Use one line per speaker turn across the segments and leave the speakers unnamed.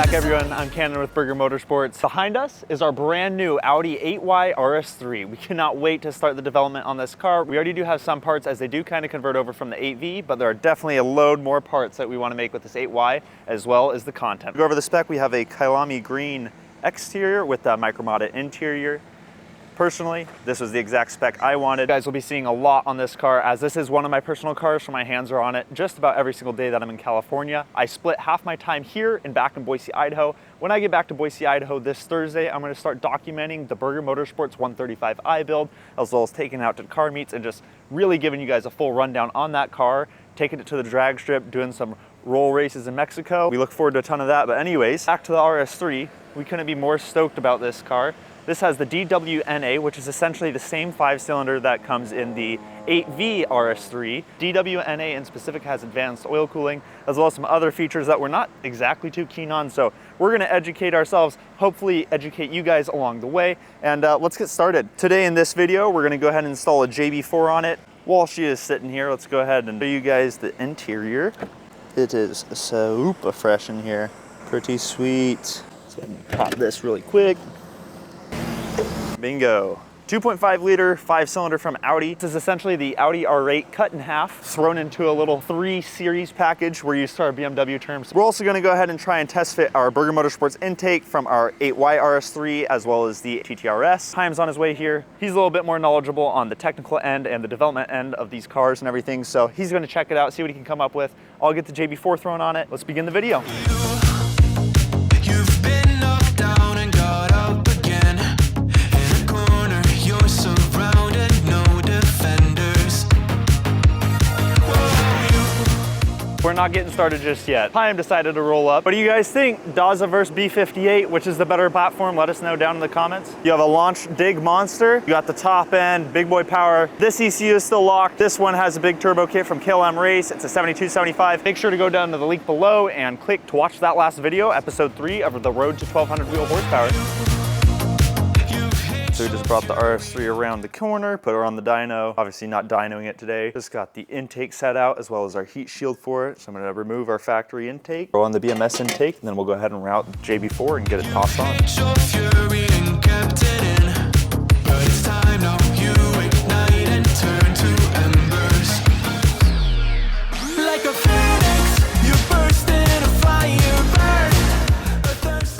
back, everyone. I'm Cannon with Burger Motorsports. Behind us is our brand new Audi 8Y RS3. We cannot wait to start the development on this car. We already do have some parts as they do kind of convert over from the 8V, but there are definitely a load more parts that we want to make with this 8Y as well as the content. Go over the spec. We have a Kyalami Green exterior with a micro-modded interior. Personally, this was the exact spec I wanted. You guys will be seeing a lot on this car as this is one of my personal cars, so my hands are on it just about every single day that I'm in California. I split half my time here and back in Boise, Idaho. When I get back to Boise, Idaho this Thursday, I'm going to start documenting the Burger Motorsports 135i build, as well as taking it out to car meets and just really giving you guys a full rundown on that car, taking it to the drag strip, doing some roll races in Mexico. We look forward to a ton of that. But anyways, back to the RS3. We couldn't be more stoked about this car. This has the DNWA, which is essentially the same 5-cylinder that comes in the 8V RS3. DNWA in specific has advanced oil cooling, as well as some other features that we're not exactly too keen on. So we're gonna educate ourselves, hopefully educate you guys along the way. And let's get started. Today in this video, we're gonna go ahead and install a JB4 on it. While she is sitting here, let's go ahead and show you guys the interior. It is super fresh in here. Pretty sweet. Let's go ahead and pop this really quick. Bingo. 2.5 liter, 5-cylinder from Audi. This is essentially the Audi R8 cut in half, thrown into a little 3 Series package. We're used to our BMW terms. We're also gonna go ahead and try and test fit our Burger Motorsports intake from our 8Y RS3, as well as the TTRS. Time's on his way here. He's a little bit more knowledgeable on the technical end and the development end of these cars and everything. So he's gonna check it out, see what he can come up with. I'll get the JB4 thrown on it. Let's begin the video. We're not getting started just yet. Payam decided to roll up. What do you guys think? Daza versus B58, which is the better platform? Let us know down in the comments. You have a launch dig monster. You got the top end, big boy power. This ECU is still locked. This one has a big turbo kit from Kyalami Race. It's a 7275. Make sure to go down to the link below and click to watch that last video, episode 3 of the Road to 1200 wheel horsepower. So we just brought the RS3 around the corner, put her on the dyno. Obviously not dynoing it today. Just got the intake set out as well as our heat shield for it. So I'm gonna remove our factory intake, throw on the BMS intake, and then we'll go ahead and route JB4 and get it tossed on.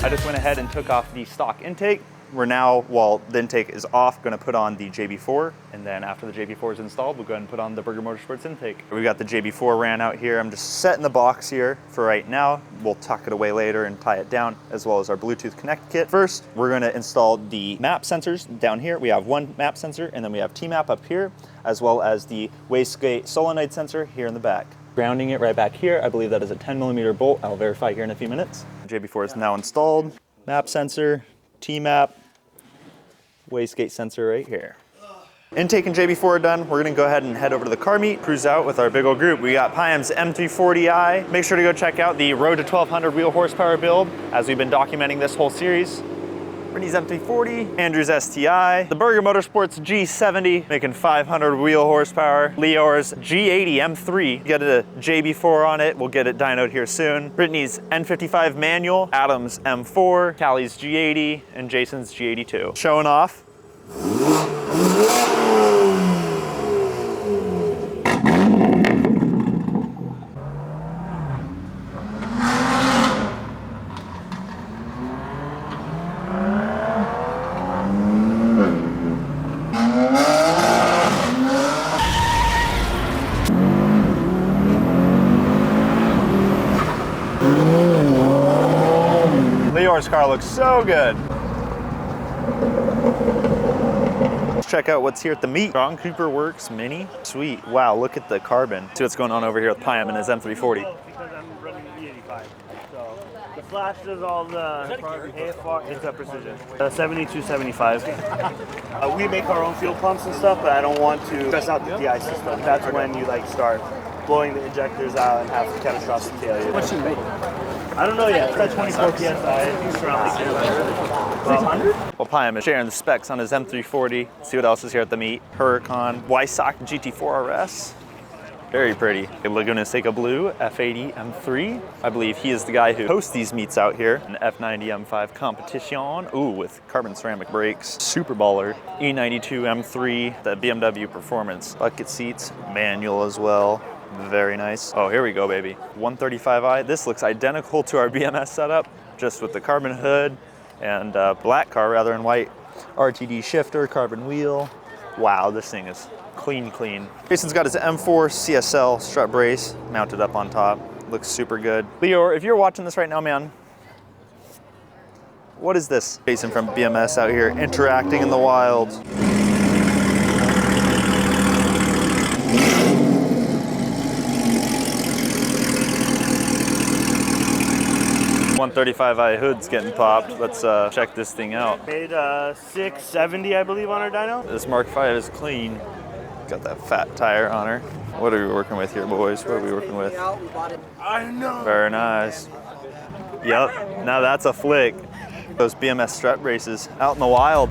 I just went ahead and took off the stock intake. We're now, while the intake is off, gonna put on the JB4, and then after the JB4 is installed, we'll go ahead and put on the Burger Motorsports intake. We got the JB4 ran out here. I'm just setting the box here for right now. We'll tuck it away later and tie it down, as well as our Bluetooth Connect kit. First, we're gonna install the map sensors down here. We have one map sensor, and then we have T-map up here, as well as the wastegate solenoid sensor here in the back. Grounding it right back here. I believe that is a 10mm bolt. I'll verify here in a few minutes. The JB4 is now installed. Map sensor, T-map, wastegate sensor right here. Intake and JB4 are done. We're gonna go ahead and head over to the car meet, cruise out with our big old group. We got Payam's M340i. Make sure to go check out the Road to 1200 wheel horsepower build as we've been documenting this whole series. Brittany's M340, Andrew's STI, the Burger Motorsports G70, making 500 wheel horsepower, Leor's G80 M3, get a JB4 on it, we'll get it dynoed here soon. Brittany's N55 manual, Adam's M4, Callie's G80, and Jason's G82. Showing off. Leor's car looks so good. Let's check out what's here at the meet. Strong Cooper Works Mini. Sweet. Wow, look at the carbon. See what's going on over here with Payam and his M340.
Because I'm running the E85. So the Flash does all the AFR, it's a Precision. 7275. We make our own fuel pumps and stuff, but I don't want to stress out the DI system. That's when you like start blowing the injectors out and have catastrophic failure.
What's she make?
I don't know yet. It's at 24 PSI. I think it's around like 600.
Well, Payam is sharing the specs on his M340. See what else is here at the meet. Huracan, Weissach GT4 RS. Very pretty. A Laguna Seca Blue F80 M3. I believe he is the guy who hosts these meets out here. An F90 M5 competition. Ooh, with carbon ceramic brakes. Super baller. E92 M3, the BMW Performance. Bucket seats, manual as well. Very nice. Oh, here we go, baby. 135i. This looks identical to our BMS setup, just with the carbon hood and black car rather than white. RTD shifter, carbon wheel. Wow, this thing is clean, clean. Jason's got his M4 CSL strut brace mounted up on top. Looks super good. Leo, if you're watching this right now, man, what is this? Jason from BMS out here interacting in the wild. 135i hood's getting popped. Let's check this thing out.
Made 670, I believe, on our dyno.
This Mark V is clean. Got that fat tire on her. What are we working with here, boys? What are we working with?
I know.
Very nice. Yep, now that's a flick. Those BMS strut braces out in the wild.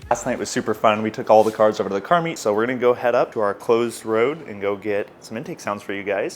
Last night was super fun. We took all the cars over to the car meet, so we're gonna go head up to our closed road and go get some intake sounds for you guys.